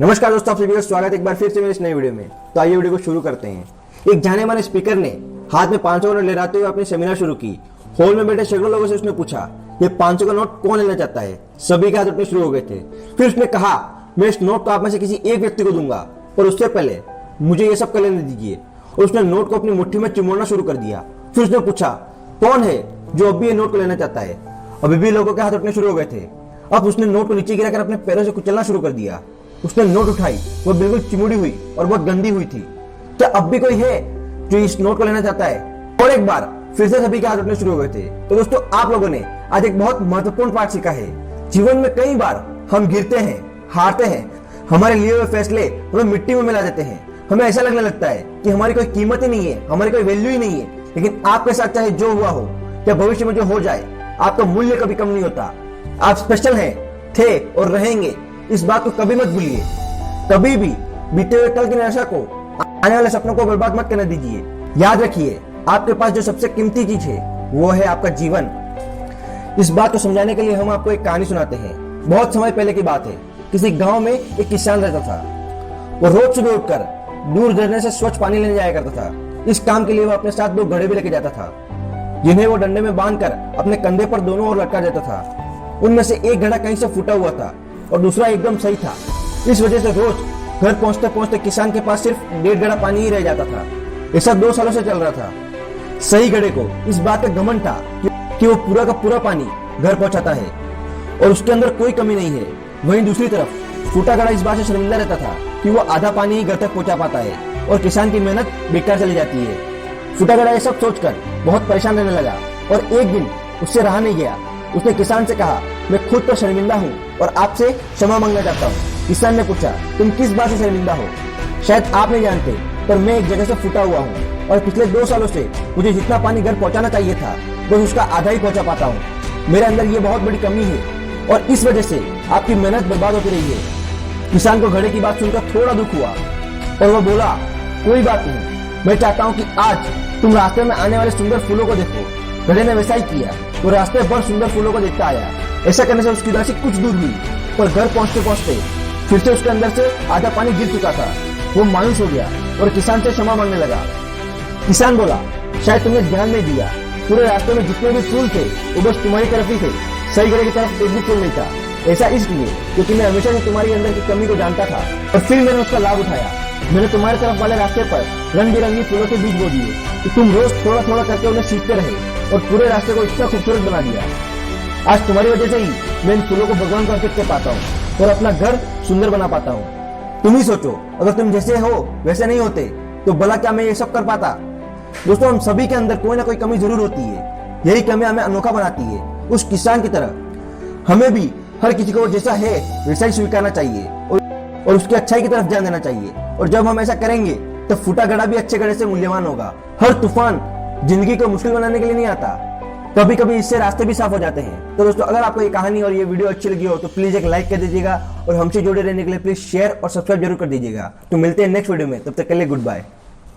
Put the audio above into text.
नमस्कार दोस्तों, आप सभी का स्वागत है एक बार फिर से मेरे इस नई वीडियो में। तो आइए वीडियो को शुरू करते हैं। एक जाने माने स्पीकर ने हाथ में 500 का नोट लहराते हुए अपनी सेमिनार शुरू की। हॉल में बैठे सैकड़ों लोगों से उसने पूछा, ये 500 का नोट कौन लेना चाहता है। सभी के हाथ उठने शुरू हो गए थे। फिर उसने कहा, मैं इस नोट को आप में से किसी एक व्यक्ति को दूंगा, पर उससे पहले मुझे ये सब कर लेने दीजिए। और उसने नोट को अपनी मुट्ठी में चिमोड़ना शुरू कर दिया। फिर उसने पूछा, कौन है जो अभी ये नोट को लेना चाहता है। अभी भी लोगों के हाथ उठने शुरू हो गए थे। अब उसने नोट को नीचे गिराकर अपने पैरों से कुचलना शुरू कर दिया। उसने नोट उठाई, वो बिल्कुल चिमुड़ी हुई और बहुत गंदी हुई थी। क्या अब भी कोई है जो इस नोट को लेना चाहता है? और एक बार फिर से सभी के हाथ उठने शुरू हो गए थे। तो दोस्तों, आप लोगों ने आज एक बहुत महत्वपूर्ण पाठ सीखा है। जीवन में कई बार हम गिरते हैं, हारते हैं, हमारे लिए हुए फैसले हमें मिट्टी में मिला देते हैं। हमें ऐसा लगने लगता है कि हमारी कोई कीमत ही नहीं है, हमारी कोई वैल्यू ही नहीं है। लेकिन आपके साथ चाहे जो हुआ हो या भविष्य में जो हो जाए, आपका मूल्य कभी कम नहीं होता। आप स्पेशल हैं, थे और रहेंगे। इस बात को कभी मत भूलिए। कभी भी बीते हुए कल की निराशा को, आने वाले सपनों को बर्बाद मत करने दीजिए। याद रखिए, आपके पास जो सबसे कीमती चीज है वो है आपका जीवन। इस बात को समझाने के लिए हम आपको एक कहानी सुनाते हैं। बहुत समय पहले की बात है। किसी गांव में एक किसान रहता था। वो रोज सुबह उठकर दूर झरने से स्वच्छ पानी लेने जाया करता था। इस काम के लिए वो अपने साथ 2 घड़े भी लेके जाता था, जिन्हें वो डंडे में बांधकर अपने कंधे पर दोनों ओर लटका देता था। उनमें से एक घड़ा कहीं से फूटा हुआ था और दूसरा एकदम सही था। इस वजह से रोज घर पहुंचते पहुंचते किसान के पास सिर्फ 1.5 घड़ा पानी ही रह जाता था। ऐसा 2 सालों से चल रहा था। सही घड़े को इस बात का घमंड था कि वो पूरा का पूरा पानी घर पहुंचाता है और उसके अंदर कोई कमी नहीं है। वहीं दूसरी तरफ फूटा घड़ा इस बात से शर्मिंदा रहता था कि वो आधा पानी ही घर तक पहुंचा पाता है और किसान की मेहनत बेकार चली जाती है। फूटा घड़ा ये सब सोचकर बहुत परेशान रहने लगा और एक दिन उससे रहा नहीं गया। उसने किसान से कहा, मैं खुद पर शर्मिंदा हूँ और आपसे क्षमा मांगना चाहता हूँ। किसान ने पूछा, तुम किस बात से शर्मिंदा हो? शायद आप नहीं जानते, पर मैं एक जगह से फूटा हुआ हूँ और पिछले 2 सालों से मुझे जितना पानी घर पहुँचाना चाहिए था बस उसका आधा ही पहुँचा पाता हूँ। मेरे अंदर ये बहुत बड़ी कमी है और इस वजह से आपकी मेहनत बर्बाद होती रही है। किसान को घड़े की बात सुनकर थोड़ा दुख हुआ और वह बोला, कोई बात नहीं, मैं चाहता हूँ कि आज तुम रास्ते में आने वाले सुंदर फूलों को देखो। घड़े ने वैसा ही किया। वो रास्ते भर सुंदर फूलों को देखता आया। ऐसा करने से उसकी उदासी कुछ दूर हुई, पर घर पहुंचते पहुंचते फिर से उसके अंदर से आधा पानी गिर चुका था। वो मायूस हो गया और किसान से क्षमा मांगने लगा। किसान बोला, शायद तुमने ध्यान नहीं दिया, पूरे रास्ते में जितने भी फूल थे वो बस तुम्हारी तरफ ही थे। सही घड़े की तरफ एक भी फूल नहीं था। ऐसा इसलिए क्योंकि मैं हमेशा से तुम्हारी अंदर की कमी को जानता था और फिर मैंने उसका लाभ उठाया। मैंने तुम्हारी तरफ वाले रास्ते पर रंग बिरंगी फूलों के बीज बो दिए कि तुम रोज थोड़ा थोड़ा करके उन्हें सीखते रहे और पूरे रास्ते को इतना खूबसूरत बना दिया। आज तुम्हारी वजह से ही मैं इन फूलों को भगवान को अर्पित कर पाता हूँ और अपना घर सुंदर बना पाता हूँ। तुम ही सोचो, अगर तुम जैसे हो वैसे नहीं होते तो भला क्या मैं ये सब कर पाता? दोस्तों, हम सभी के अंदर कोई ना कोई कमी जरूर होती है। यही कमी हमें अनोखा बनाती है। उस किसान की तरह हमें भी हर किसी को जैसा है वैसा ही स्वीकारना चाहिए और उसकी अच्छाई की तरफ ध्यान देना चाहिए। और जब हम ऐसा करेंगे तो फूटा घड़ा भी अच्छे घड़े से मूल्यवान होगा। हर तूफान जिंदगी को मुश्किल बनाने के लिए नहीं आता, कभी कभी इससे रास्ते भी साफ हो जाते हैं। तो दोस्तों, अगर आपको ये कहानी और ये वीडियो अच्छी लगी हो तो प्लीज एक लाइक कर दीजिएगा और हमसे जुड़े रहने के लिए प्लीज शेयर और सब्सक्राइब जरूर कर दीजिएगा। तो मिलते हैं नेक्स्ट वीडियो में, तब तक के लिए गुड बाय।